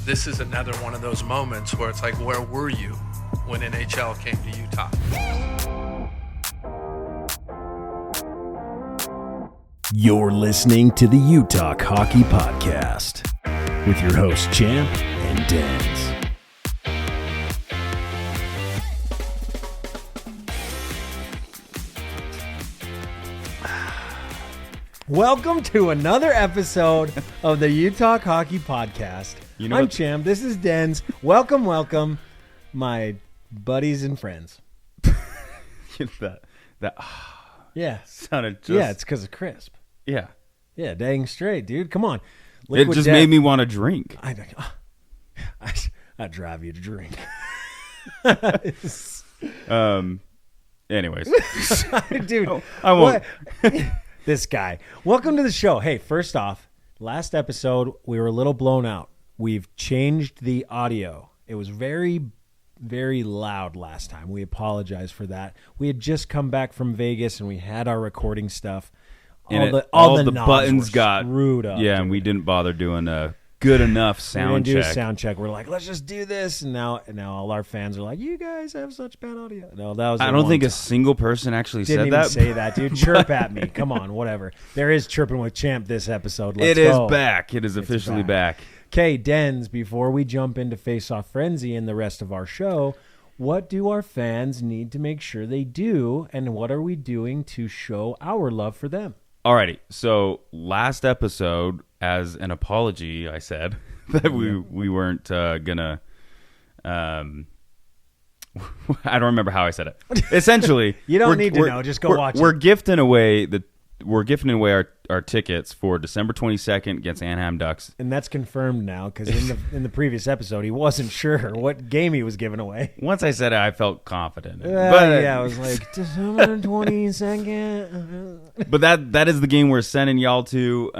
this is another one of those moments where it's like, where were you when NHL came to Utah? You're listening to the UTalk Hockey Podcast with your hosts Champ and Denz. Welcome to another episode of the UTalk Hockey Podcast. I'm Champ. This is Denz. Welcome, my buddies and friends. that Yeah. sounded just... Yeah, it's because of crisp. Yeah. Yeah, dang straight, dude. Come on. It just made me want to drink. I drive you to drink. Anyways. Dude. I won't. This guy. Welcome to the show. Hey, first off, last episode, we were a little blown out. We've changed the audio. It was very, very loud last time. We apologize for that. We had just come back from Vegas, and we had our recording stuff. All the buttons got screwed up. Yeah, and we didn't bother doing a good enough sound check. We didn't do a sound check. We're like, let's just do this. And now all our fans are like, you guys have such bad audio. No, that was I don't think a single person actually said that. Didn't even say that, dude. Chirp at me. Come on, whatever. There is Chirping with Champ this episode. Let's go. Is back. It is officially back. Okay, Denz, before we jump into Face-Off Frenzy and the rest of our show, what do our fans need to make sure they do, and what are we doing to show our love for them? Alrighty, so last episode, as an apology, I said that we weren't gonna. I don't remember how I said it. Essentially, you don't need to know. Just go watch. We're gifting away our tickets for December 22nd against Anaheim Ducks, and that's confirmed now because in the previous episode he wasn't sure what game he was giving away. Once I said it, I felt confident. But yeah, I was like December 22nd. But that is the game we're sending y'all to,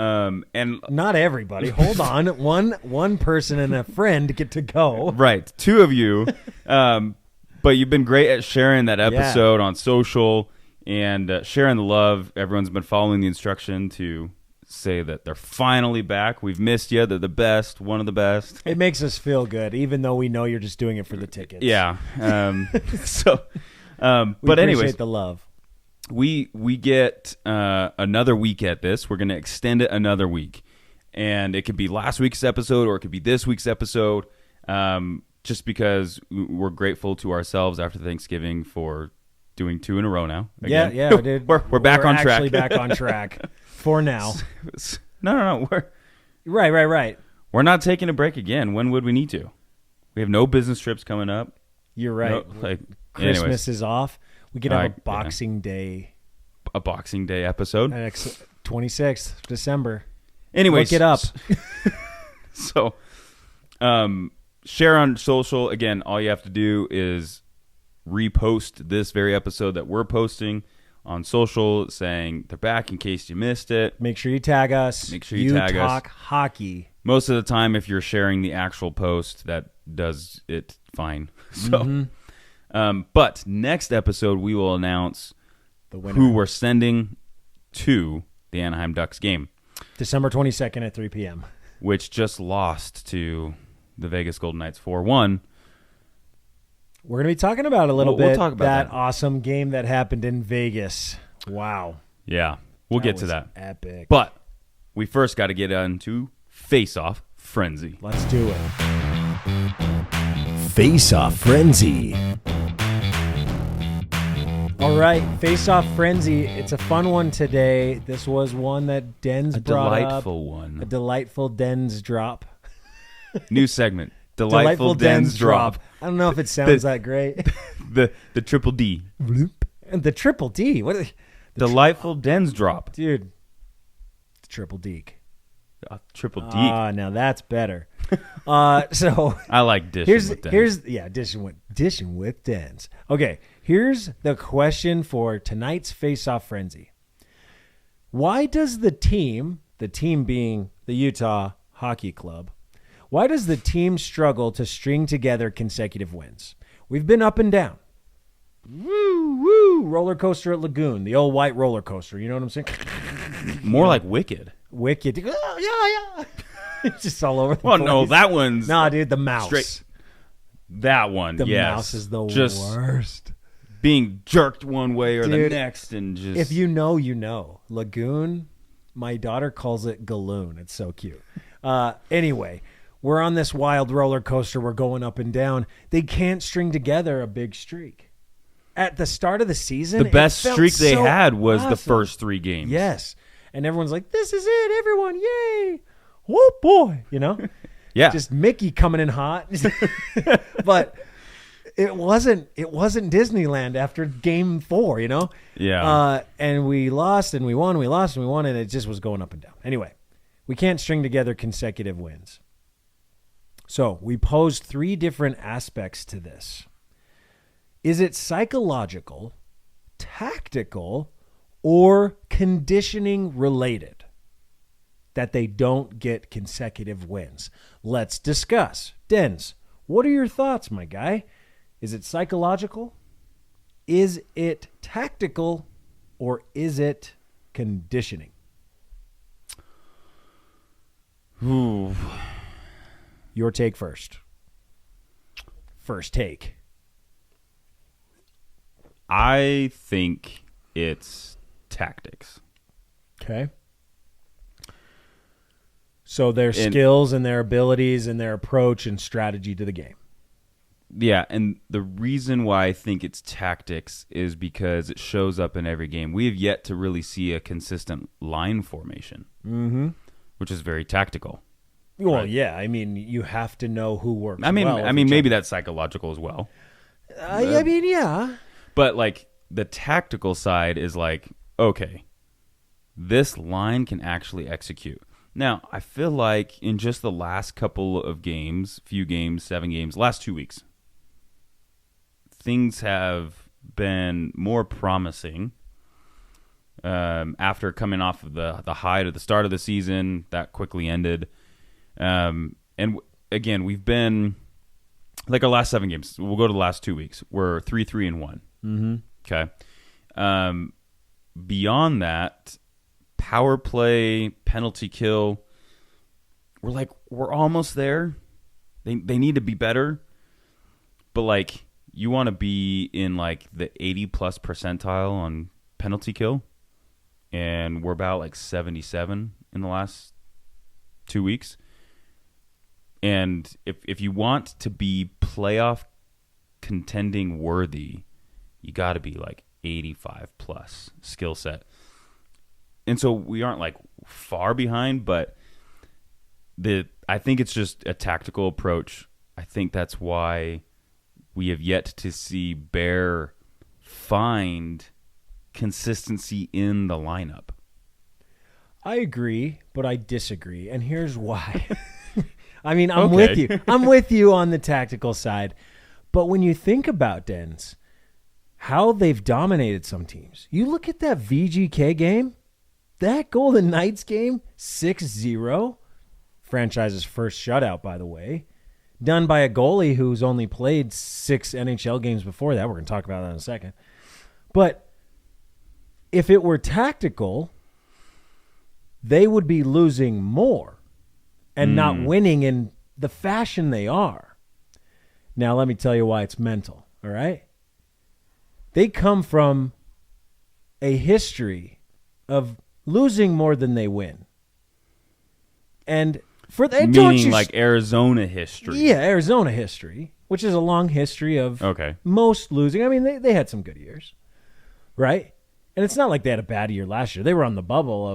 and not everybody. Hold on, one person and a friend get to go. Right, two of you, but you've been great at sharing that episode on social. And sharing the love. Everyone's been following the instruction to say that they're finally back. We've missed you. They're the best, one of the best. It makes us feel good, even though we know you're just doing it for the tickets. Yeah. But anyways, the love. We get another week at this. We're going to extend it another week. And it could be last week's episode or it could be this week's episode, just because we're grateful to ourselves after Thanksgiving for doing 2 in a row now. Again. Yeah, dude. We're back on track. We're actually back on track for now. No. Right. We're not taking a break again. When would we need to? We have no business trips coming up. You're right. Christmas is off. We could have a Boxing Day. A Boxing Day episode. 26th December. Anyways. Look it up. So, share on social. Again, all you have to do is repost this very episode that we're posting on social saying they're back in case you missed it. Make sure you tag us. UTalk Hockey. Most of the time, if you're sharing the actual post, that does it fine. So, but next episode, we will announce the winner, who we're sending to the Anaheim Ducks game. December 22nd at 3 p.m. Which just lost to the Vegas Golden Knights 4-1. We're going to be talking about a little bit we'll talk about that awesome game that happened in Vegas. Wow. Yeah, we'll get to that. Epic. But we first got to get into Face-Off Frenzy. Let's do it. Face-Off Frenzy. All right, Face-Off Frenzy. It's a fun one today. This was one that Denz brought up. A delightful one. A delightful Denz drop. New segment. Delightful Denz drop. I don't know if it sounds that great. The triple D. And the triple D. What? Delightful Denz drop. Dude. The triple Deke. Triple Deke. Now that's better. So I like dishing with Denz. Dishing with Denz. Okay, here's the question for tonight's Face-Off Frenzy. Why does the team being the Utah Hockey Club, why does the team struggle to string together consecutive wins? We've been up and down. Woo, roller coaster at Lagoon, the old white roller coaster. You know what I'm saying? More like Wicked. Wicked. Oh, yeah. Just all over the Well, place. no, that one's Nah, dude, the mouse. straight. That one, The yes. mouse is the just worst. being jerked one way or the Dude, next, and just If you know, you know. Lagoon, my daughter calls it Galoon. It's so cute. Anyway, we're on this wild roller coaster. We're going up and down. They can't string together a big streak. At the start of the season, the best it felt streak they so had was the awesome. first 3 games. Yes. And everyone's like, this is it, everyone. Yay. Oh, boy. You know? Yeah. Just Mickey coming in hot. But it wasn't Disneyland after game 4, you know? Yeah. And we lost and we won, we lost and we won, and it just was going up and down. Anyway, we can't string together consecutive wins. So we posed 3 different aspects to this. Is it psychological, tactical, or conditioning related that they don't get consecutive wins? Let's discuss. Denz, what are your thoughts, my guy? Is it psychological? Is it tactical? Or is it conditioning? Ooh. Your take first. First take. I think it's tactics. Okay. So their skills and their abilities and their approach and strategy to the game. Yeah, and the reason why I think it's tactics is because it shows up in every game. We have yet to really see a consistent line formation, which is very tactical. Well, Right. yeah. I mean, you have to know who works. I mean, well with I mean, each maybe that's psychological as well. other. I mean, yeah. But like the tactical side is like, okay, this line can actually execute. Now, I feel like in just the last couple of games, 7 games, last 2 weeks, things have been more promising. After coming off of the high to the start of the season, that quickly ended. Again, we've been like our last 7 games. We'll go to the last 2 weeks. We're 3-3-1. Mm-hmm. Okay. Beyond that, power play, penalty kill, we're almost there. They need to be better. But like you want to be in like the 80 plus percentile on penalty kill, and we're about like 77 in the last 2 weeks. And if you want to be playoff contending worthy, you got to be like 85 plus skill set. And so we aren't like far behind, but I think it's just a tactical approach. I think that's why we have yet to see Bear find consistency in the lineup. I agree, but I disagree, and here's why. I mean, I'm with you. I'm with you on the tactical side, but when you think about Denz, how they've dominated some teams. You look at that VGK game, that Golden Knights game, 6-0, franchise's first shutout, by the way, done by a goalie who's only played 6 NHL games before that. We're going to talk about that in a second. But if it were tactical, they would be losing more and not winning in the fashion they are. Now, let me tell you why it's mental, all right? They come from a history of losing more than they win. And for that, meaning like Arizona history. Yeah, Arizona history, which is a long history of most losing. I mean, they had some good years, right? And it's not like they had a bad year last year. They were on the bubble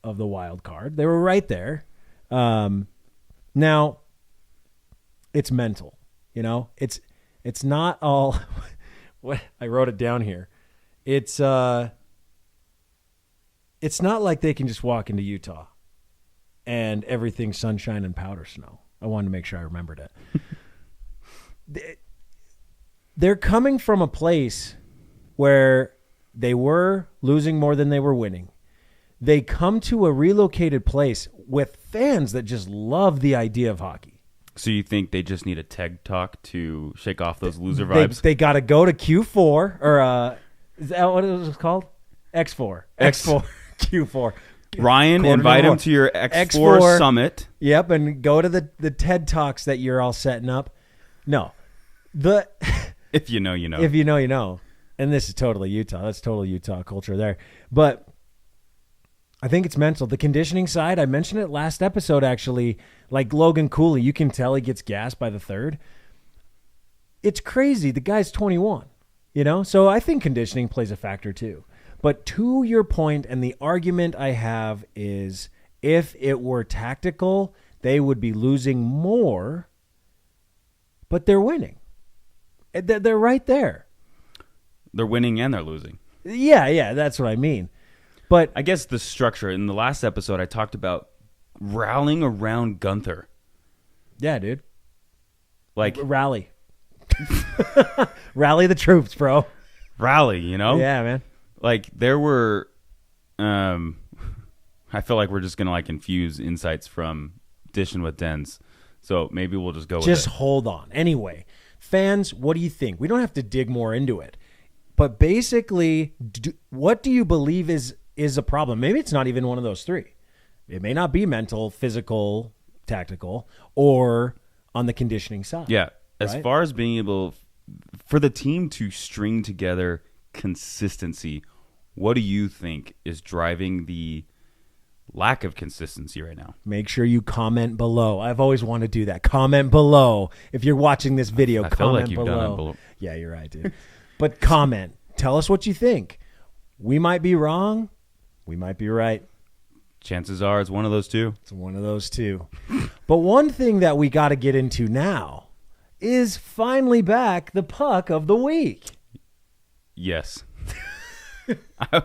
of the wild card. They were right there. Now, it's mental. You know, it's not all. What I wrote it down here. It's not like they can just walk into Utah and everything's sunshine and powder snow. I wanted to make sure I remembered it. They're coming from a place where they were losing more than they were winning. They come to a relocated place with fans that just love the idea of hockey. So you think they just need a TEG talk to shake off those loser vibes? They got to go to Q4, or is that what it was called? X4. Q4. Ryan, invite him to your X4 summit. Yep, and go to the TED Talks that you're all setting up. No. If you know, you know. If you know, you know. And this is totally Utah. That's total Utah culture there. But I think it's mental. The conditioning side, I mentioned it last episode, actually. Like Logan Cooley, you can tell he gets gassed by the third. It's crazy. The guy's 21, you know? So I think conditioning plays a factor too. But to your point, and the argument I have is if it were tactical, they would be losing more, but they're winning. They're right there. They're winning and they're losing. Yeah, that's what I mean. But I guess the structure, in the last episode, I talked about rallying around Gunther. Yeah, dude. Like rally. Rally the troops, bro. Rally, you know? Yeah, man. Like there were I feel like we're just going to like infuse insights from Dishing with Denz. So maybe we'll just go with it. Just hold on. Anyway, fans, what do you think? We don't have to dig more into it. But basically, what do you believe is a problem? Maybe it's not even one of those three. It may not be mental, physical, tactical, or on the conditioning side. Yeah. As far as being able for the team to string together consistency, what do you think is driving the lack of consistency right now? Make sure you comment below. I've always wanted to do that. Comment below. If you're watching this video, I feel like you've done it below. Yeah, you're right, dude. But comment. Tell us what you think. We might be wrong. We might be right. Chances are it's one of those two. It's one of those two. But one thing that we got to get into now is finally back the puck of the week. Yes. I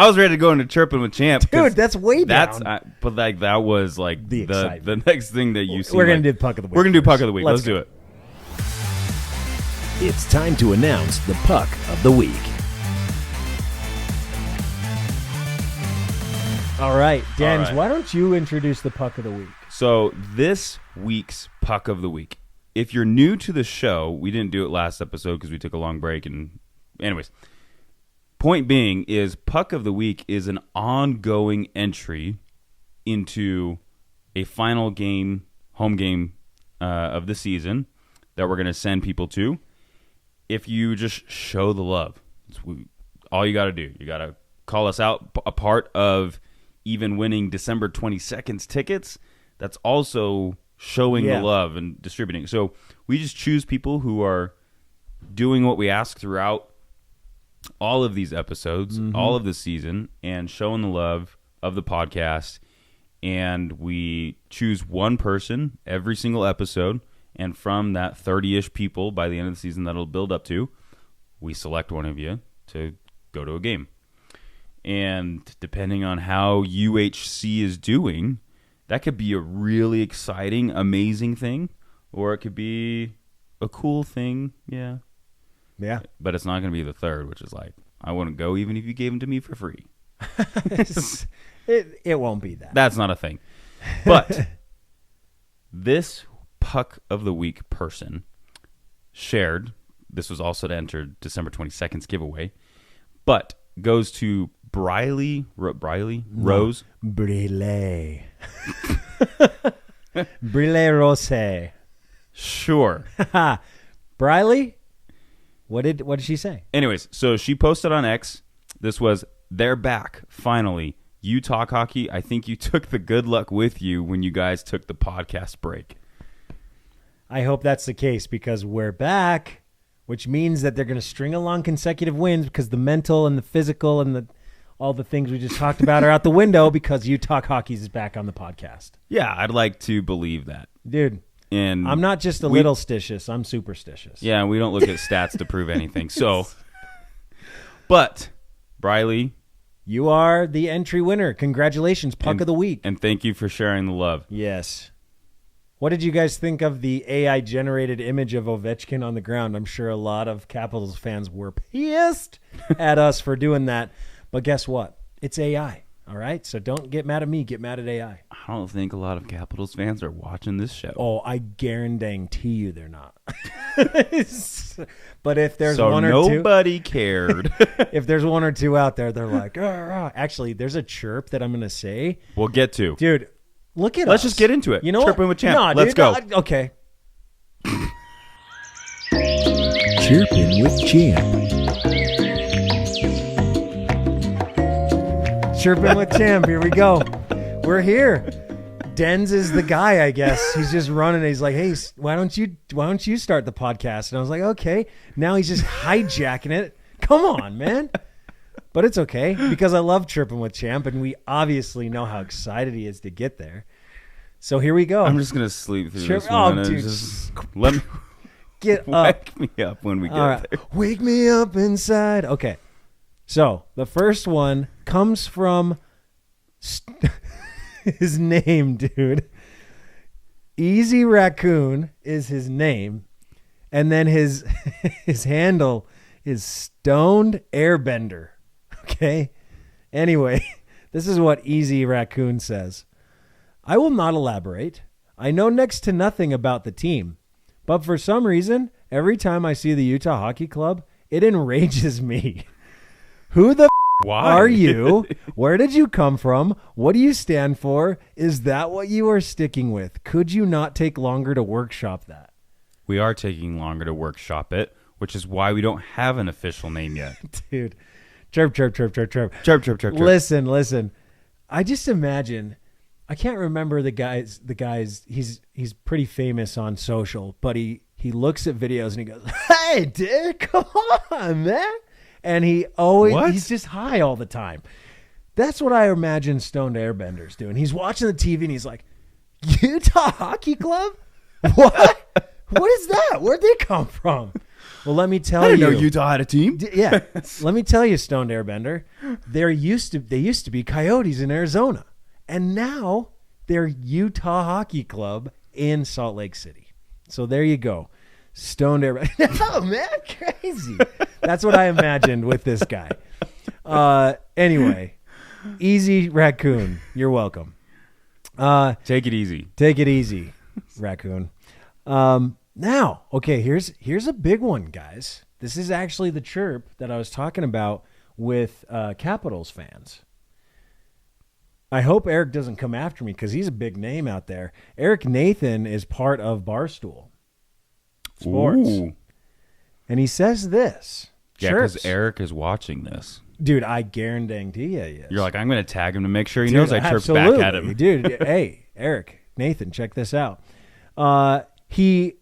was ready to go into chirping with Champ. Dude, that's way down. But like that was like the next thing that you see. We're going to do puck of the week. We're going to do puck of the week. Let's do it. It's time to announce the puck of the week. All right, Denz, All right. Why don't you introduce the puck of the week? So this week's puck of the week. If you're new to the show, we didn't do it last episode because we took a long break. And anyways, point being is puck of the week is an ongoing entry into a final game, home game of the season that we're going to send people to. If you just show the love, it's all you got to do. You got to call us out. A part of even winning December 22nd's tickets, that's also showing the love and distributing. So we just choose people who are doing what we ask throughout all of these episodes, all of the season, and showing the love of the podcast. And we choose one person every single episode. And from that 30-ish people by the end of the season that it'll build up to, we select one of you to go to a game. And depending on how UHC is doing, that could be a really exciting, amazing thing, or it could be a cool thing, yeah. But it's not going to be the third, which is like, I wouldn't go even if you gave them to me for free. It won't be that. That's not a thing. But this puck of the week person shared, this was also to enter December 22nd's giveaway, but goes to Briley Rose. Briley. Briley Rose. Sure. Briley? What did she say? Anyways, so she posted on X. This was, they're back, finally. UTalk Hockey, I think you took the good luck with you when you guys took the podcast break. I hope that's the case because we're back, which means that they're going to string along consecutive wins because the mental and the physical and all the things we just talked about are out the window because UTalk Hockey is back on the podcast. Yeah, I'd like to believe that. Dude, and I'm not just a little stitious. I'm superstitious. Yeah, we don't look at stats to prove anything. So, but, Briley, you are the entry winner. Congratulations, puck of the week. And thank you for sharing the love. Yes. What did you guys think of the AI-generated image of Ovechkin on the ground? I'm sure a lot of Capitals fans were pissed at us for doing that. But guess what? It's AI. All right? So don't get mad at me. Get mad at AI. I don't think a lot of Capitals fans are watching this show. Oh, I guarantee you they're not. But if there's so one or two, nobody cared. if there's one or two out there, they're like, actually, there's a chirp that I'm going to say. We'll get to. Dude, look at Let's us. just get into it. You know Chirping what? with Champ. No, Let's dude, go. Okay. Chirping with Champ. Chirping with Champ. Here we go. We're here. Denz is the guy, I guess. He's just running. He's like, hey, why don't you start the podcast? And I was like, okay. Now he's just hijacking it. Come on, man. But it's okay because I love Chirping with Champ, and we obviously know how excited he is to get there. So here we go. I'm just going to sleep through this Oh, one. And dude. just let me Get up. wake me up when we get All right. there. Wake me up inside. Okay. So the first one comes from his name, dude. Easy Raccoon is his name. And then his handle is Stoned Airbender. Okay. Anyway, this is what Easy Raccoon says. I will not elaborate. I know next to nothing about the team. But for some reason, every time I see the Utah Hockey Club, it enrages me. Who the Why? are you? Where did you come from? What do you stand for? Is that what you are sticking with? Could you not take longer to workshop that? We are taking longer to workshop it, which is why we don't have an official name yet. Dude, chirp, chirp, chirp, chirp, chirp. Chirp, chirp, chirp, chirp. Listen. I just imagine, I can't remember the guys, he's pretty famous on social, but he looks at videos and he goes, hey, dude, come on, man. And he's just high all the time. That's what I imagine Stoned Airbender's doing. He's watching the TV and he's like, Utah Hockey Club? What? What is that? Where'd they come from? Well, let me tell you. I didn't know Utah had a team. Yeah. Let me tell you, Stoned Airbender. They used to be Coyotes in Arizona. And now they're Utah Hockey Club in Salt Lake City. So there you go. Stoned Airbender. No, man, crazy. That's what I imagined with this guy. Anyway, Easy Raccoon. You're welcome. Take it easy. Take it easy, Raccoon. Now, okay, here's a big one, guys. This is actually the chirp that I was talking about with Capitals fans. I hope Eric doesn't come after me because he's a big name out there. Eric Nathan is part of Barstool Sports. Ooh. And he says this. Yeah, because Chirps. Eric is watching this. Dude, I guarantee you he is. You're like, I'm going to tag him to make sure he Dude, knows I chirped back at him. Dude, hey, Eric, Nathan, check this out. He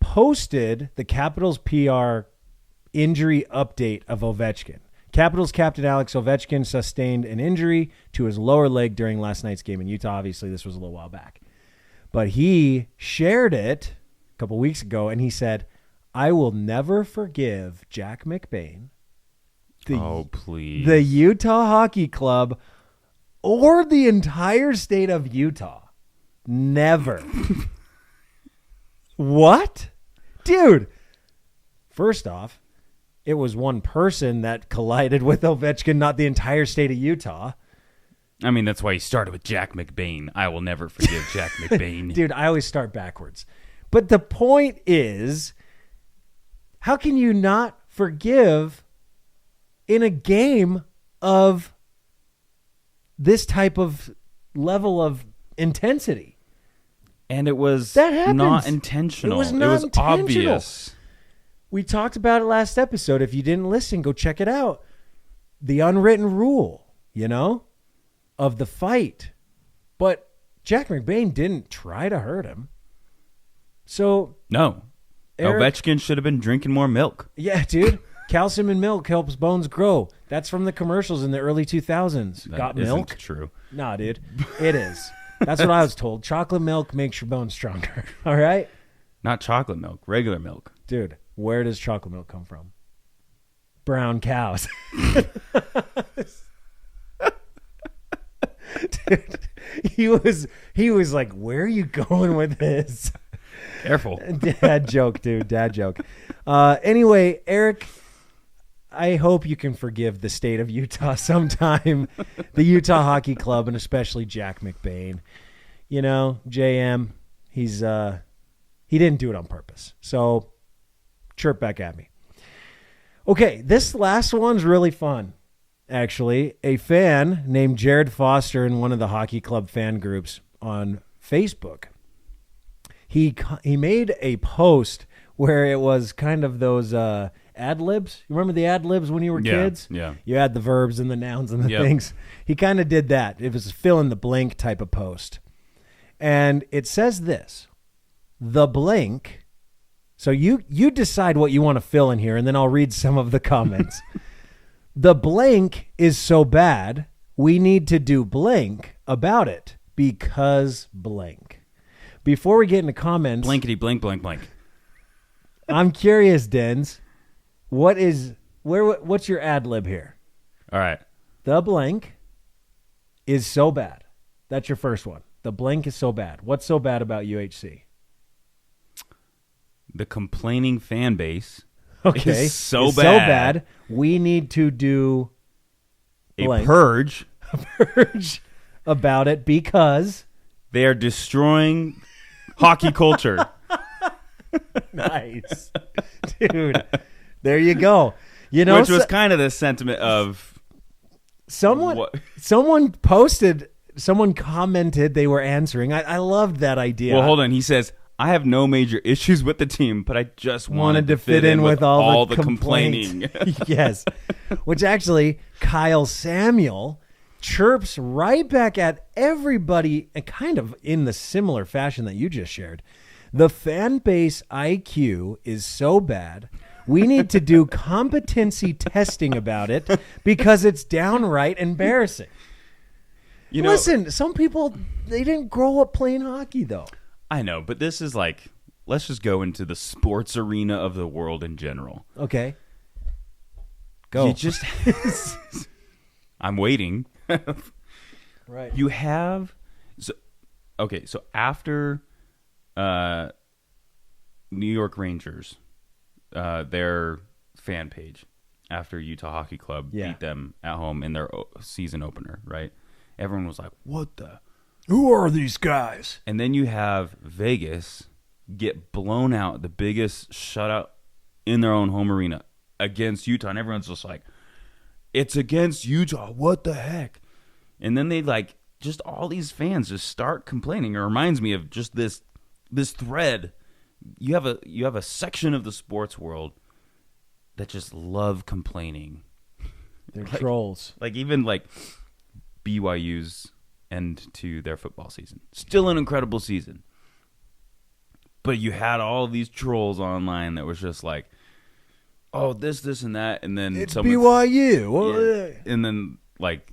posted the Capitals PR injury update of Ovechkin. Capitals captain Alex Ovechkin sustained an injury to his lower leg during last night's game in Utah. Obviously, this was a little while back. But he shared it a couple weeks ago, and he said, I will never forgive Jack McBain, Please. the Utah Hockey Club, or the entire state of Utah. Never. What? Dude. First off, it was one person that collided with Ovechkin, not the entire state of Utah. I mean, that's why he started with Jack McBain. I will never forgive Jack McBain. Dude, I always start backwards. But the point is, how can you not forgive in a game of this type of level of intensity? And it was That happens. not intentional. It was not It was intentional. obvious. We talked about it last episode. If you didn't listen, go check it out. The unwritten rule, of the fight. But Jack McBain didn't try to hurt him. So, No. Eric- Ovechkin should have been drinking more milk. yeah, dude. Calcium in milk helps bones grow. That's from the commercials in the early 2000s. That Got isn't milk? true. Nah, dude. It is. That's what I was told. Chocolate milk makes your bones stronger. All right? Not chocolate milk, regular milk. Dude, where does chocolate milk come from? Brown cows. Dude, he was like, where are you going with this? Careful. Dad joke, dude. Dad joke. Anyway, Eric, I hope you can forgive the state of Utah sometime, the Utah Hockey Club, and especially Jack McBain. You know, JM, he didn't do it on purpose. So chirp back at me. Okay, this last one's really fun, actually. A fan named Jared Foster in one of the hockey club fan groups on Facebook, he made a post where it was kind of those ad-libs. You remember the ad-libs when you were kids? Yeah. You had the verbs and the nouns and the things. He kind of did that. It was a fill-in-the-blank type of post. And it says this, the blank. So you decide what you want to fill in here, and then I'll read some of the comments. The blank is so bad, we need to do blank about it because blank. Before we get into comments... Blankety blank blank blank. I'm curious, Denz. What's your ad lib here? All right. The blank is so bad. That's your first one. The blank is so bad. What's so bad about UHC? The complaining fan base Is so bad. We need to do blank. A purge about it because they are destroying hockey culture. Nice. Dude, there you go. You know, which was kind of the sentiment of someone commented they were answering. I loved that idea. Well, hold on. He says, I have no major issues with the team, but I just wanted to fit in with all the complaining. Yes. Which actually, Kyle Samuel chirps right back at everybody, and kind of in the similar fashion that you just shared. The fan base IQ is so bad, we need to do competency testing about it because it's downright embarrassing. You know, listen, some people, they didn't grow up playing hockey, though. I know, but this is like, let's just go into the sports arena of the world in general. Okay. Go. You just... I'm waiting. Right. You have... So after New York Rangers, their fan page, after Utah Hockey Club beat them at home in their season opener, right? Everyone was like, what the... Who are these guys? And then you have Vegas get blown out, the biggest shutout in their own home arena against Utah. And everyone's just like, it's against Utah. What the heck? And then they like, just all these fans just start complaining. It reminds me of just this thread. You have a section of the sports world that just love complaining. They're trolls. Like even like BYU's end to their football season. Still an incredible season. But you had all these trolls online that was just like, oh, this, and that. And then it's BYU. Yeah. And then like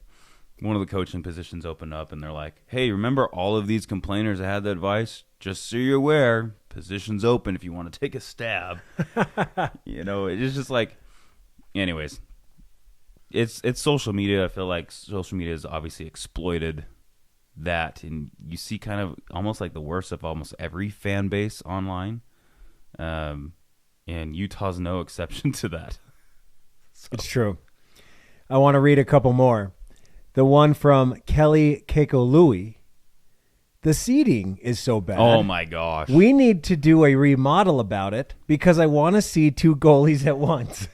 one of the coaching positions opened up and they're like, hey, remember all of these complainers that had the advice? Just so you're aware, position's open if you want to take a stab. You know, it's just like, anyways, it's social media. I feel like social media has obviously exploited that, and you see kind of almost like the worst of almost every fan base online, and Utah's no exception to that. So. It's true. I want to read a couple more. The one from Kelly Kekolui. The seating is so bad. Oh my gosh. We need to do a remodel about it because I want to see two goalies at once.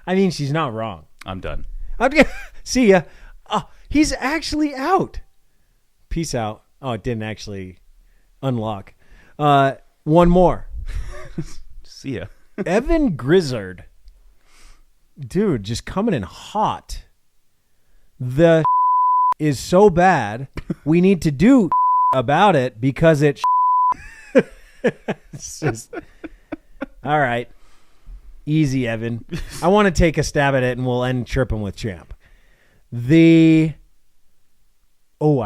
I mean, she's not wrong. I'm done. See ya. Oh, he's actually out. Peace out. Oh, it didn't actually unlock. One more. See ya. Evan Grizzard. Dude, just coming in hot. The is so bad, we need to do about it because it's just... All right. Easy, Evan. I want to take a stab at it, and we'll end chirping with Champ. I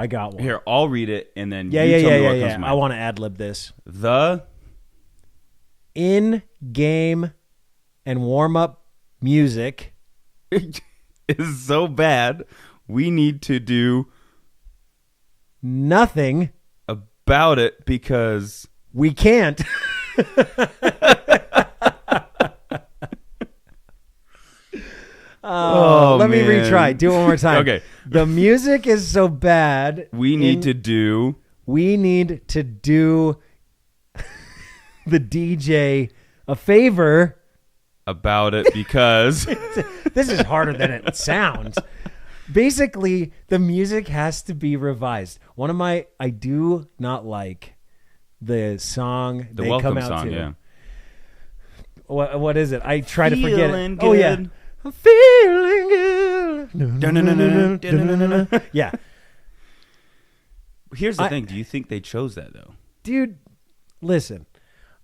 got one. Here, I'll read it, and then yeah. comes to mind. I want to ad-lib this. The in-game and warm-up music is so bad, we need to do nothing about it because we can't. Let me man. retry. Do it one more time. Okay. The music is so bad. We need to do the DJ a favor. about it because This is harder than it sounds. Basically, the music has to be revised. I do not like the song the they welcome come out song, to. yeah. What is it? I try to forget Feeling it. Oh yeah, good. I'm feeling good. Dun-dun-dun-dun-dun-dun-dun. Yeah, Here's the thing. Do you think they chose that though? dude. Listen,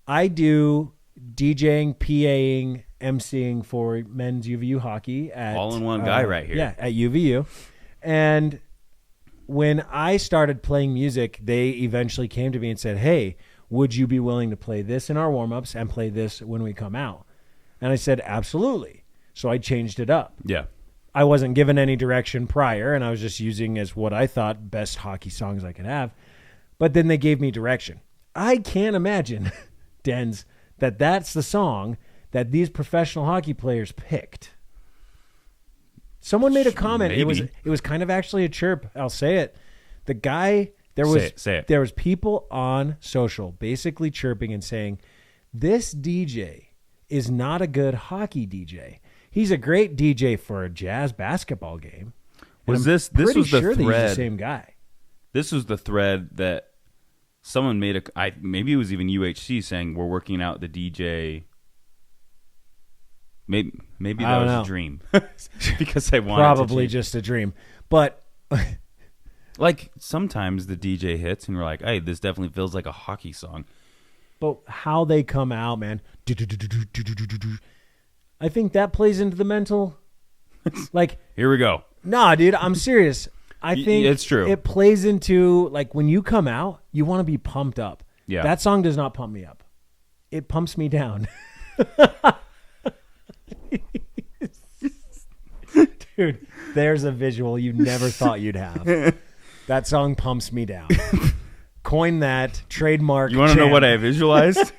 I do DJing, PAing, emceeing for men's UVU hockey at All-in-one guy right here. Yeah, at UVU. And when I started playing music, they eventually came to me and said, "Hey, would you be willing to play this in our warm-ups and play this when we come out?" And I said, "Absolutely." So I changed it up. Yeah. I wasn't given any direction prior, and I was just using as what I thought best hockey songs I could have. But then they gave me direction. I can't imagine, Denz, that that's the song that these professional hockey players picked. Someone made a comment. Maybe. It was kind of actually a chirp. I'll say it. The guy there was Say it. there was people on social basically chirping and saying, "This DJ is not a good hockey DJ. He's a great DJ for a jazz basketball game." And Was I'm this pretty was the sure that he's the thread? same guy. This was the thread that someone made maybe it was even UHC saying we're working out the DJ. Maybe I that don't was know. a dream because they wanted Probably to change. just a dream. But Like sometimes the DJ hits and we're like, hey, this definitely feels like a hockey song. how they come out, man. I think that plays into the mental. Like, Here we go. nah, dude, I'm serious. I think it's true. It plays into, like, when you come out, you want to be pumped up. Yeah. That song does not pump me up. It pumps me down. Dude, there's a visual you never thought you'd have. That song pumps me down. Coin that, trademark. You want to know Champ. what I visualized?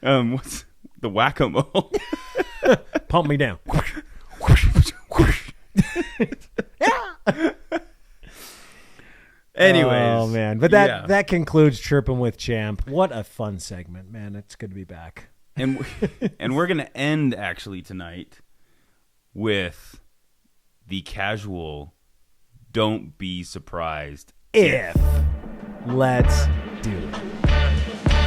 What's the whack-a-mole? Pump me down. Anyways. Oh man, but that concludes Chirping with Champ. What a fun segment, man. It's good to be back. and we're going to end actually tonight with the casual don't be surprised. If let's do it.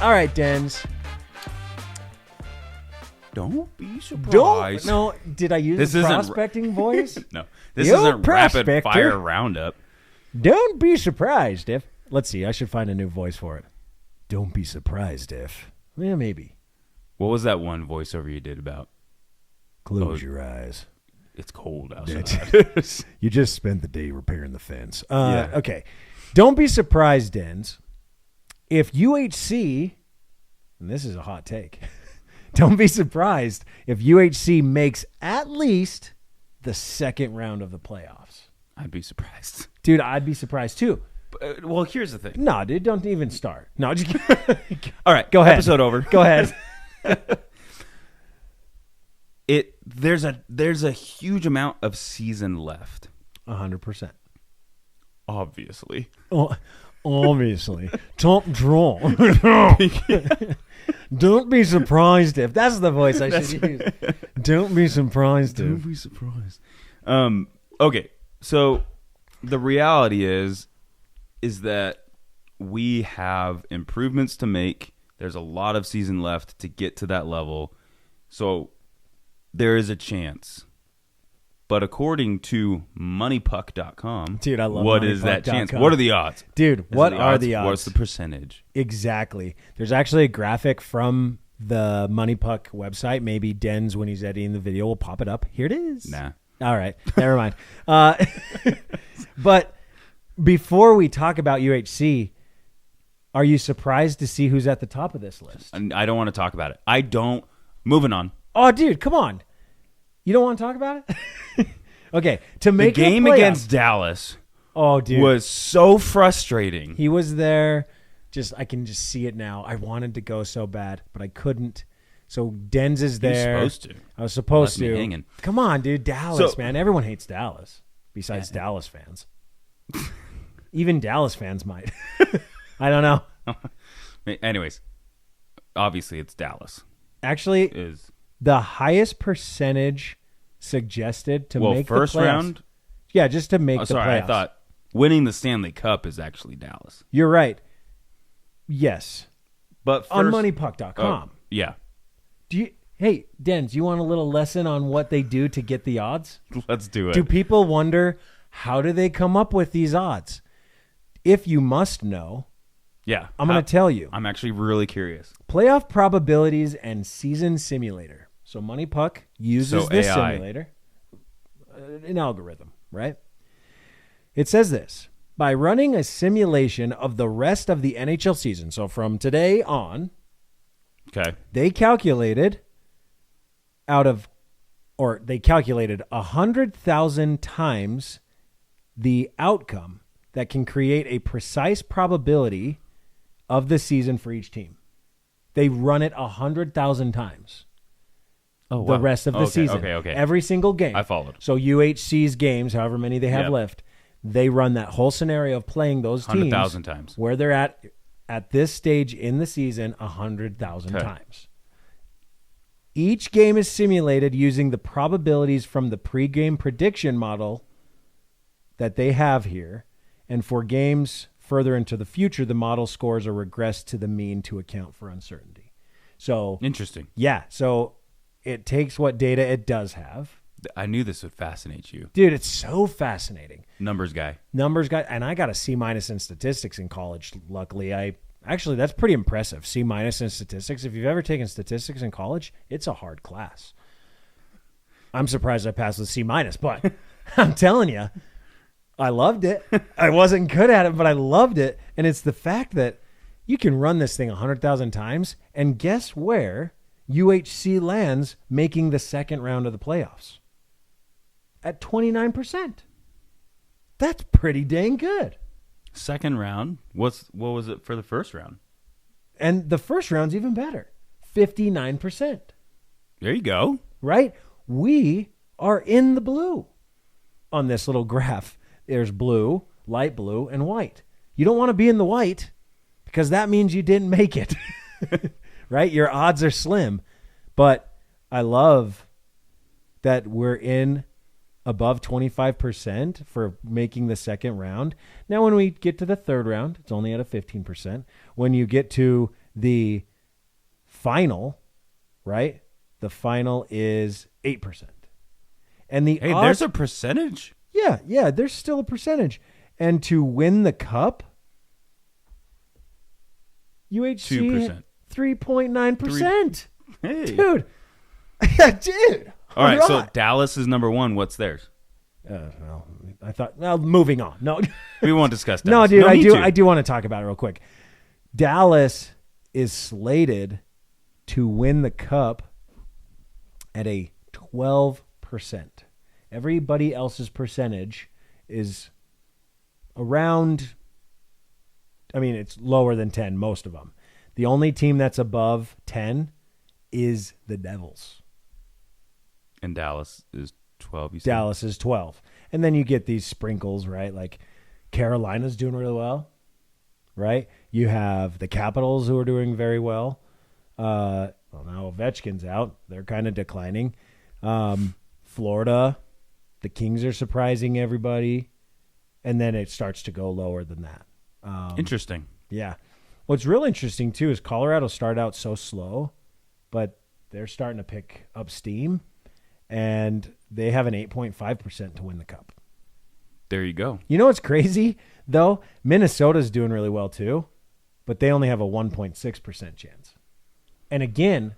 All right, Denz. Don't be surprised. Don't. No, did I use This the isn't- prospecting voice? No. This The isn't old rapid prospector. fire roundup. Don't be surprised if. Let's see. I should find a new voice for it. Don't be surprised if. Yeah, maybe. What was that one voiceover you did about Close your eyes. it's cold outside? You just spent the day repairing the fence. Yeah. Okay. Don't be surprised, Denz, if UHC, and this is a hot take, don't be surprised if UHC makes at least the second round of the playoffs. I'd be surprised. Dude, I'd be surprised too. Well, here's the thing. Nah, dude, don't even start. No, just All right, go ahead. Episode over. Go ahead. There's a huge amount of season left. 100%. Obviously. Oh, obviously. Top draw. Don't be surprised if. That's the voice I should use. Don't be surprised if. be surprised. Okay, so the reality is that we have improvements to make. There's a lot of season left to get to that level. So there is a chance. But according to moneypuck.com, Dude, I love what is that chance? moneypuck.com. What are the odds? Dude, what are the odds? What's the percentage? Exactly. There's actually a graphic from the Money Puck website. Maybe Denz, when he's editing the video, will pop it up. Here it is. Nah. All right. Never mind. But before we talk about UHC, are you surprised to see who's at the top of this list? I don't want to talk about it. I don't. Moving on. Oh, dude, come on. You don't want to talk about it? Okay. To The make game it a playoff- against Dallas Oh, dude. was so frustrating. He was there. I can just see it now. I wanted to go so bad, but I couldn't. So Denz is there. You're supposed to. I was supposed Left me to. hanging. Come on, dude. Dallas, So- man. Everyone hates Dallas besides Dallas fans. Even Dallas fans might. I don't know. Anyways, obviously it's Dallas. Actually, Is the highest percentage suggested to make first the playoffs. round. Yeah, just to make Oh, the sorry, playoffs. I thought winning the Stanley Cup is actually Dallas. You're right. Yes. But On first, moneypuck.com. yeah, Hey, Denz, you want a little lesson on what they do to get the odds? let's do it. Do people wonder, how do they come up with these odds? If you must know, Yeah, I'm going to tell you. I'm actually really curious. Playoff probabilities and season simulator. So Money Puck uses So this AI. simulator, an algorithm, right? It says this: by running a simulation of the rest of the NHL season, so from today on, Okay, they calculated 100,000 times the outcome that can create a precise probability of the season for each team. They run it 100,000 times. oh, The rest of the season. Okay. Every single game. I followed. So UHC's games, however many they have Yep. left, they run that whole scenario of playing those teams 100,000 times. where they're at this stage in the season 100,000 Okay. times. Each game is simulated using the probabilities from the pregame prediction model that they have here. And for games further into the future, the model scores are regressed to the mean to account for uncertainty. So, Interesting. yeah. So it takes what data it does have. I knew this would fascinate you, Dude, it's so fascinating. numbers guy. Numbers guy, and I got a C- in statistics in college. Luckily, actually that's pretty impressive. C- in statistics. If you've ever taken statistics in college, it's a hard class. I'm surprised I passed with C-, but I'm telling you, I loved it. I wasn't good at it, but I loved it. And it's the fact that you can run this thing 100,000 times, and guess where UHC lands making the second round of the playoffs? At 29%. That's pretty dang good. Second round. What was it for the first round? And the first round's even better. 59%. There you go. Right? We are in the blue on this little graph. There's blue, light blue, and white. You don't want to be in the white because that means you didn't make it. Right? Your odds are slim. But I love that we're in above 25% for making the second round. Now, when we get to the third round, it's only at a 15%. When you get to the final, right? The final is 8%. And the Hey, odds, there's a percentage. yeah, there's still a percentage. And to win the cup, UHC 2%. 3.9%. Hey. Dude. Yeah, dude. All right, so right. Dallas is number one. What's theirs? Well, I thought. Well, moving on. No, We won't discuss no, Dallas. dude. need to. I do want to talk about it real quick. Dallas is slated to win the cup at a 12%. Everybody else's percentage is around. I mean, it's lower than 10. Most of them. The only team that's above 10 is the Devils. And Dallas is 12. You said? Dallas is 12. And then you get these sprinkles, right? Like Carolina's doing really well, right? You have the Capitals who are doing very well. Well, now Ovechkin's out. They're kind of declining. Florida, the Kings are surprising everybody. And then it starts to go lower than that. Interesting. Yeah. What's real interesting, too, is Colorado started out so slow, but they're starting to pick up steam. And they have an 8.5% to win the cup. There you go. You know what's crazy, though? Minnesota's doing really well, too, but they only have a 1.6% chance. And again,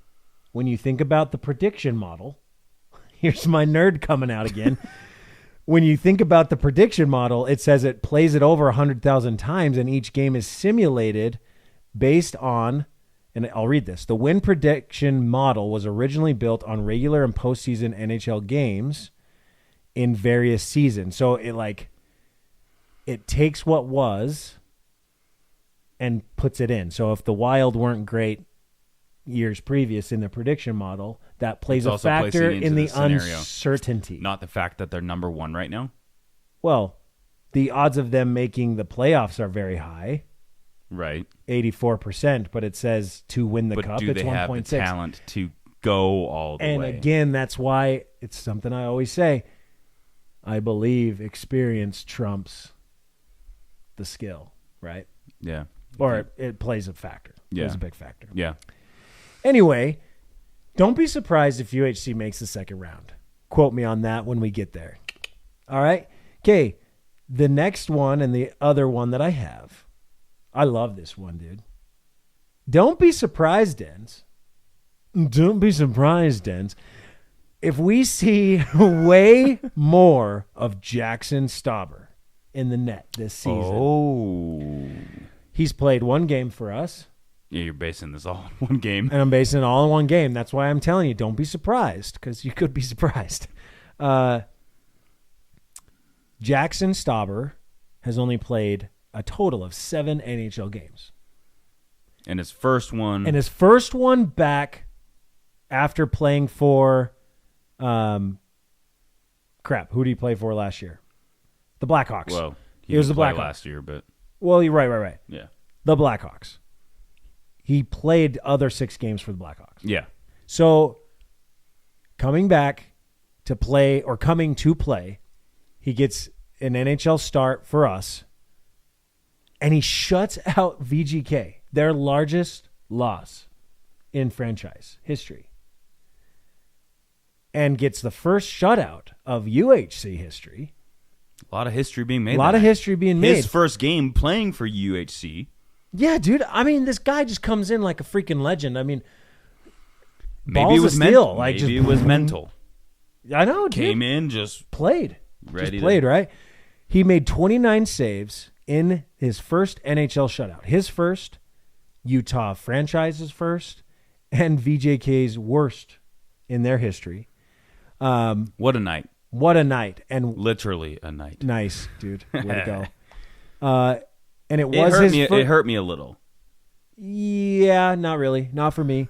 when you think about the prediction model, here's my nerd coming out again. When you think about the prediction model, it says it plays it over 100,000 times, and each game is simulated based on... And I'll read this. The win prediction model was originally built on regular and postseason NHL games in various seasons. So it takes what was and puts it in. So if the Wild weren't great years previous in the prediction model, that plays It's a also factor placing into in the the scenario. uncertainty. Not the fact that they're number one right now. Well, the odds of them making the playoffs are very high, Right. 84%, but it says to win the But cup, do it's they have the 1.6. talent to go all the And way? again, that's why it's something I always say. I believe experience trumps the skill, right? Yeah. Or it plays a factor. Yeah. Plays a big factor. Yeah. Anyway, don't be surprised if UHC makes the second round. Quote me on that when we get there. All right? Okay, the next one and the other one that I have, I love this one, dude. Don't be surprised, Denz. Don't be surprised, Denz. If we see way more of Jackson Stauber in the net this season. Oh. He's played one game for us. Yeah, you're basing this all on one game. And I'm basing it all in one game. That's why I'm telling you, don't be surprised, because you could be surprised. Jackson Stauber has only played a total of 7 NHL games. And his first one. And his first one back after playing for, who did he play for last year? The Blackhawks. Well, It was didn't the play Blackhawks. last year, but Well, you're right. yeah. The Blackhawks. He played other 6 games for the Blackhawks. Yeah. So coming back to play, or coming to play, he gets an NHL start for us, and he shuts out VGK, their largest loss in franchise history, and gets the first shutout of UHC history. A lot of history being made. A lot of history being made. His first game playing for UHC. Yeah, dude. I mean, this guy just comes in like a freaking legend. I mean, Maybe balls it was of steel. mental. Like, Maybe just it was mental. I know, dude. Came in just Played. ready. Just played, right? He made 29 saves in his first NHL shutout. His first, Utah franchise's first, and VJK's worst in their history. What a night. What a night. And Literally a night. nice, dude. Way to go. And it was It hurt me a little. Yeah, not really. Not for me.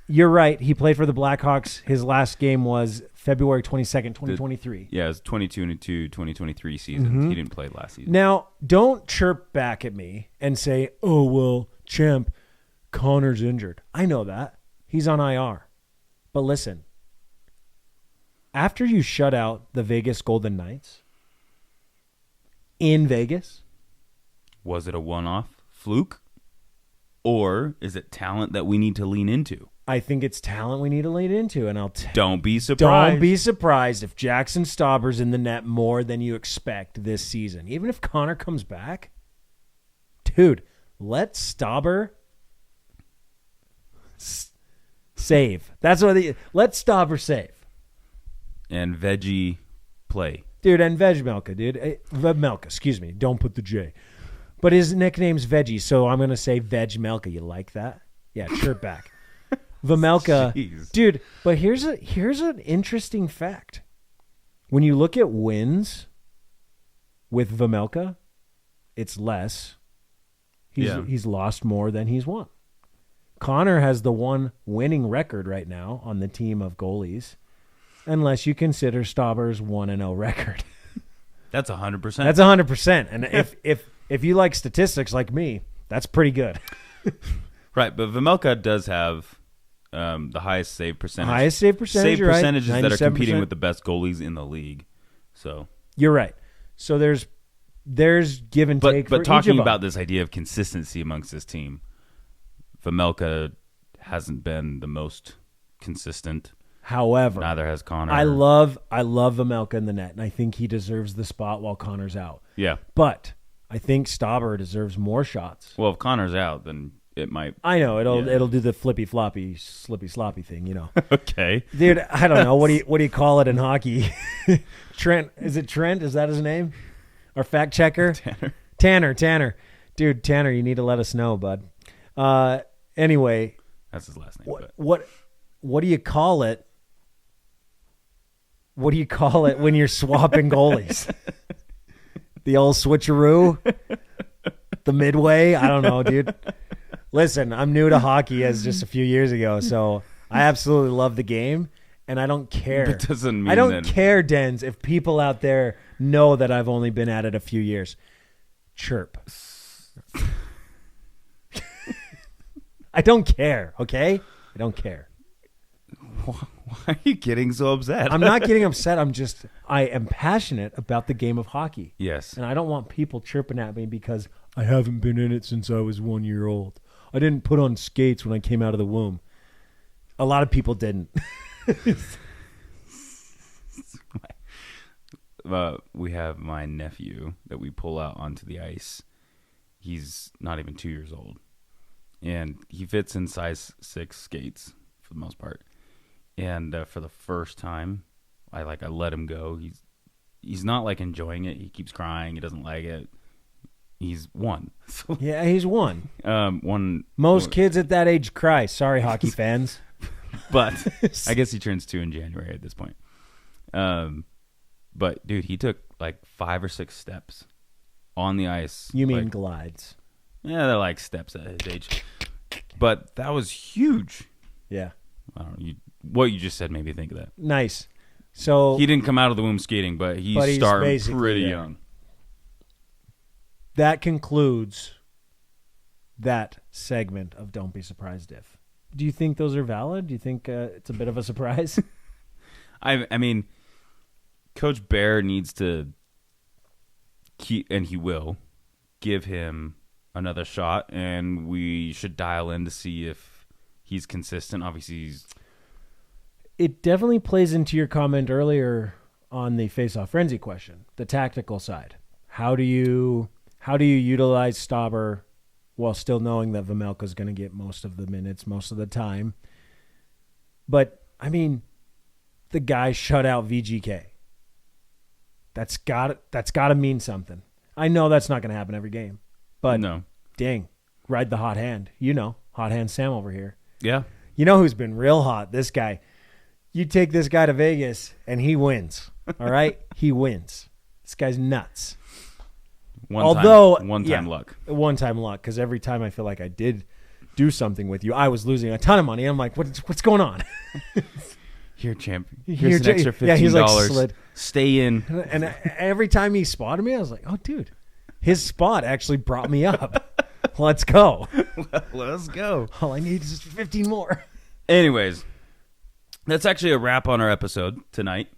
You're right. He played for the Blackhawks. His last game was February 22nd, 2023. Yeah, it was 22-22, 2023 seasons. Mm-hmm. He didn't play last season. Now, don't chirp back at me and say, oh, well, champ, Connor's injured. I know that. He's on IR. But listen, after you shut out the Vegas Golden Knights in Vegas, Was it a one-off fluke? Or is it talent that we need to lean into? I think it's talent we need to lean into. And Don't be surprised. don't be surprised if Jackson Stauber's in the net more than you expect this season. Even if Connor comes back, dude, let Stauber save. That's what let Stauber save. And Veggie play. Dude, and Vegmelka, dude. Vegmelka, excuse me. Don't put the J. But his nickname's Veggie, so I'm going to say Vegmelka. You like that? Yeah, chirp back. Vejmelka. Jeez. Dude, but here's an interesting fact. When you look at wins with Vejmelka, it's less. He's lost more than he's won. Connor has the one winning record right now on the team of goalies, unless you consider Stauber's 1-0 record. That's 100%. That's 100%. And if you like statistics like me, that's pretty good. Right, but Vejmelka does have the highest save percentage. Highest save percentage, Save you're right. percentages that are 97%. competing with the best goalies in the league. So, You're right. So there's give and take. but for talking each of about them. this idea of consistency amongst this team, Vejmelka hasn't been the most consistent. However, Neither has Connor. I love Vejmelka in the net, and I think he deserves the spot while Connor's out. Yeah. But I think Stauber deserves more shots. Well, if Connor's out, then it might. I know it'll Yeah. do the flippy floppy, slippy sloppy thing, you know. Okay. Dude, I don't know what do you call it in hockey? Trent, is it Trent? Is that his name? Our fact checker? Tanner. Dude, Tanner, you need to let us know, bud. Anyway, That's his last name. what do you call it? What do you call it when you're swapping goalies? The old switcheroo. The midway. I don't know, dude. Listen, I'm new to hockey as just a few years ago, so I absolutely love the game, and I don't care. That doesn't mean I don't care, Denz, if people out there know that I've only been at it a few years. Chirp. I don't care, okay? I don't care. Why are you getting so upset? I'm not getting upset. I am passionate about the game of hockey. Yes. And I don't want people chirping at me because I haven't been in it since I was 1 year old. I didn't put on skates when I came out of the womb. A lot of people didn't. We have my nephew that we pull out onto the ice. He's not even 2 years old. And he fits in size 6 skates for the most part. And for the first time, I let him go. He's not like enjoying it. He keeps crying. He doesn't like it. He's 1. So, Yeah, he's 1. One. Most kids at that age cry. Sorry, hockey fans. But I guess he turns 2 in January at this point. But dude, he took like 5 or 6 steps on the ice. You mean glides? Yeah, they're like steps at his age. But that was huge. Yeah. I don't know. What you just said made me think of that. Nice. So He didn't come out of the womb skating, but he's starting basically pretty there. young. that concludes that segment of Don't Be Surprised If. Do you think those are valid? Do you think it's a bit of a surprise? I mean, Coach Bear needs to keep, and he will, give him another shot, and we should dial in to see if he's consistent. Obviously, It definitely plays into your comment earlier on the face-off frenzy question, the tactical side. How do you utilize Stauber while still knowing that Vejmelka's going to get most of the minutes most of the time? But I mean, the guy shut out VGK. That's got to mean something. I know that's not going to happen every game, but no. Dang, ride the hot hand. Hot hand Sam over here. Yeah. You know who's been real hot? This guy. You take this guy to Vegas, and he wins. All right? He wins. This guy's nuts. One-time luck. One-time luck, because every time I feel like I did do something with you, I was losing a ton of money. I'm like, what's going on? Here, champ. Here's an extra $15. Yeah, he's like slid. Stay in. And every time he spotted me, I was like, oh, dude, his spot actually brought me up. Let's go. Let's go. All I need is just 15 more. Anyways, that's actually a wrap on our episode tonight.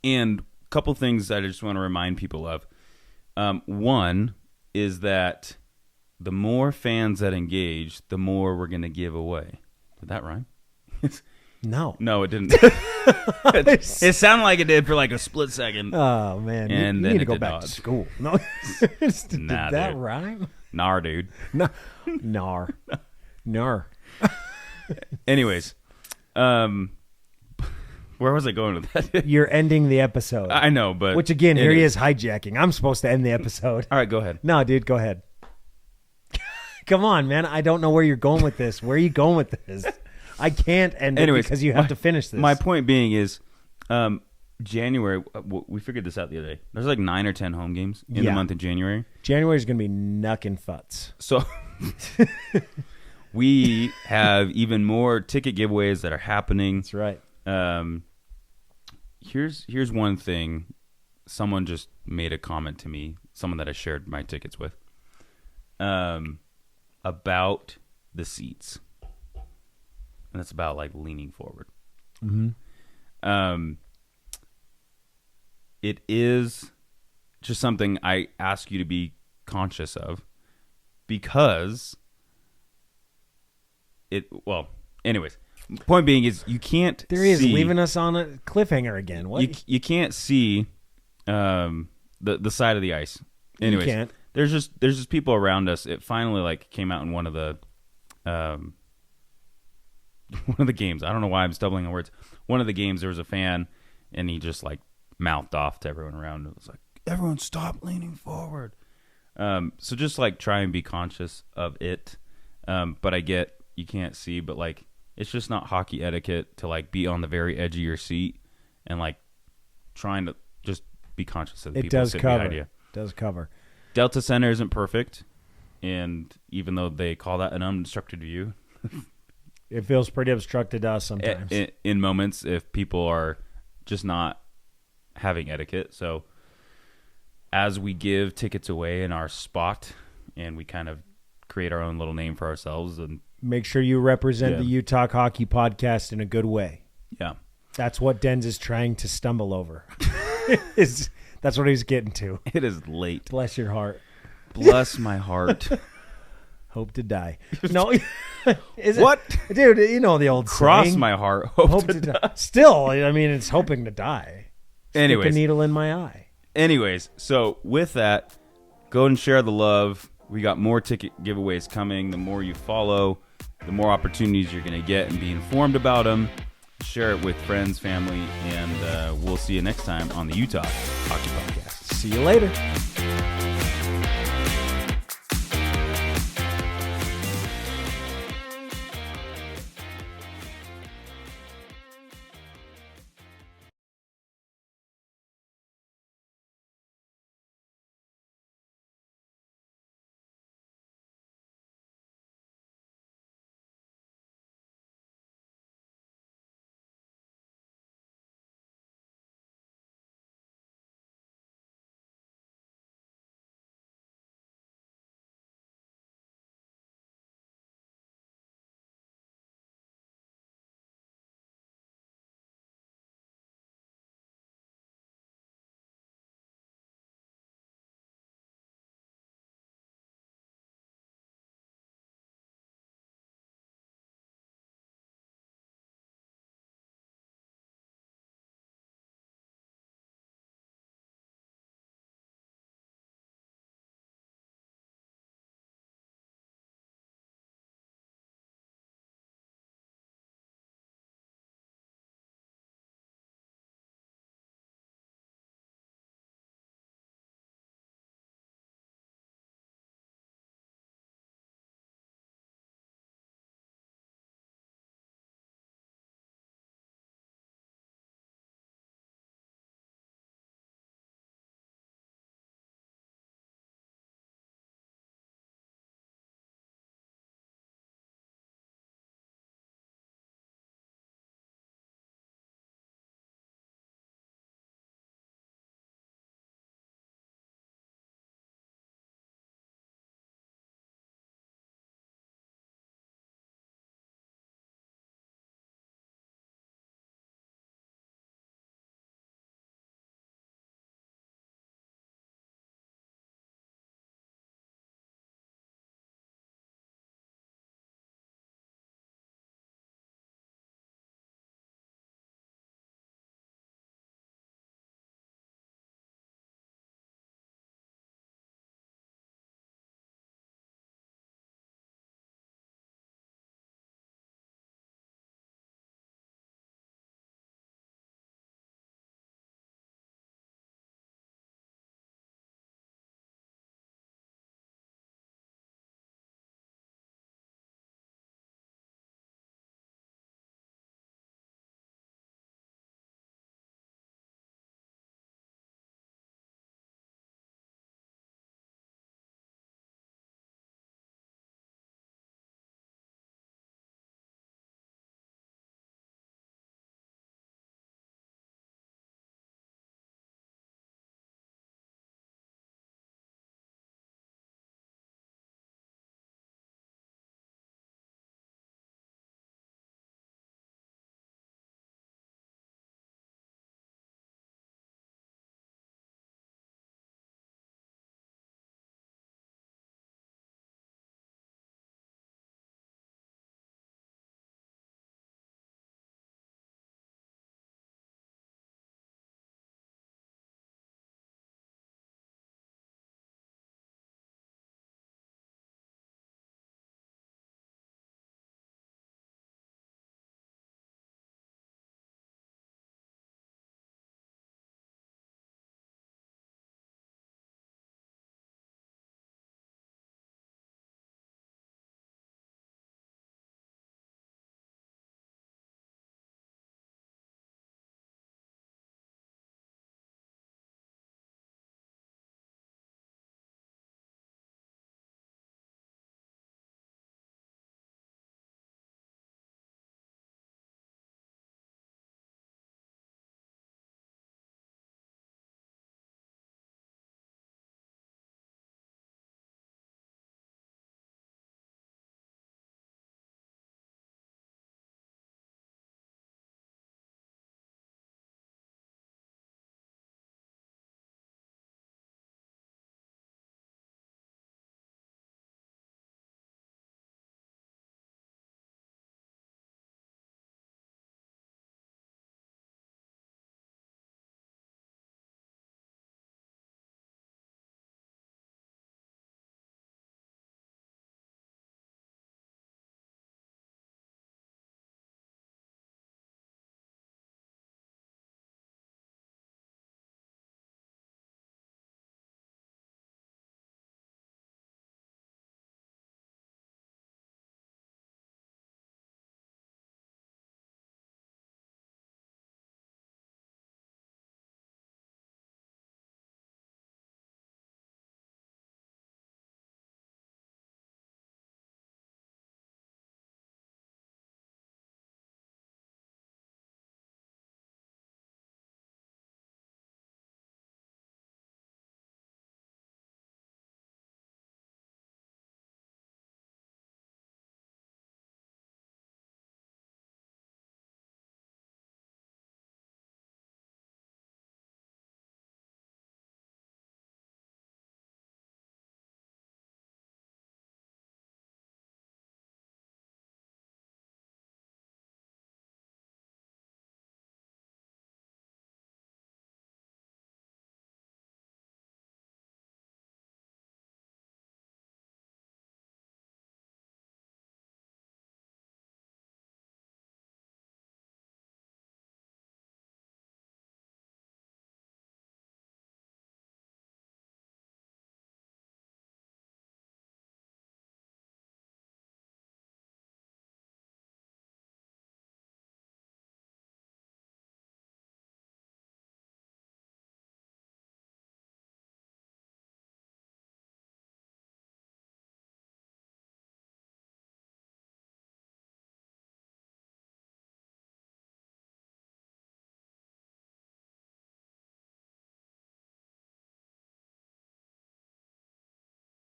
And a couple things that I just want to remind people of. One is that the more fans that engage, the more we're going to give away. Did that rhyme? No. No, it didn't. It sounded like it did for like a split second. Oh, man. And you then need to it go did back not. to school. No. Did Nah, that dude. rhyme? Nar, dude. No. Nar. Anyways, where was I going with that? You're ending the episode. I know, but... Which, again, here he is hijacking. I'm supposed to end the episode. All right, go ahead. No, dude, go ahead. Come on, man. I don't know where you're going with this. Where are you going with this? I can't end it because you have to finish this. My point being is, January, we figured this out the other day. There's like 9 or 10 home games in the month of January. January is going to be knucking futs. So we have even more ticket giveaways that are happening. That's right. Here's one thing. Someone just made a comment to me, someone that I shared my tickets with, about the seats. And it's about like leaning forward. Mm-hmm. It is just something I ask you to be conscious of because anyways, point being is you can't There he is, see, leaving us on a cliffhanger again. What? you can't see the side of the ice. Anyways, You can't. There's just people around us. It finally like came out in one of the games. I don't know why I'm stumbling on words. One of the games, there was a fan, and he just like mouthed off to everyone around. It was like, everyone stop leaning forward. So just like try and be conscious of it. But I get you can't see, but like it's just not hockey etiquette to like be on the very edge of your seat and like trying to just be conscious of the It people does sitting behind cover. you. Does cover. Delta Center isn't perfect, and even though they call that an unobstructed view, it feels pretty obstructed to us sometimes. In moments, if people are just not having etiquette. So as we give tickets away in our spot, and we kind of create our own little name for ourselves, and make sure you represent the UTalk Hockey podcast in a good way. Yeah. That's what Denz is trying to stumble over. That's what he's getting to. It is late. Bless your heart. Bless my heart. Hope to die. No. What? Dude, you know the old Cross saying. my heart. Hope to die. Still, I mean, it's hoping to die. Anyways. Stick a needle in my eye. Anyways, so with that, go and share the love. We got more ticket giveaways coming. The more you follow, the more opportunities you're going to get and be informed about them. Share it with friends, family, and we'll see you next time on the UTalk Hockey Podcast. See you later.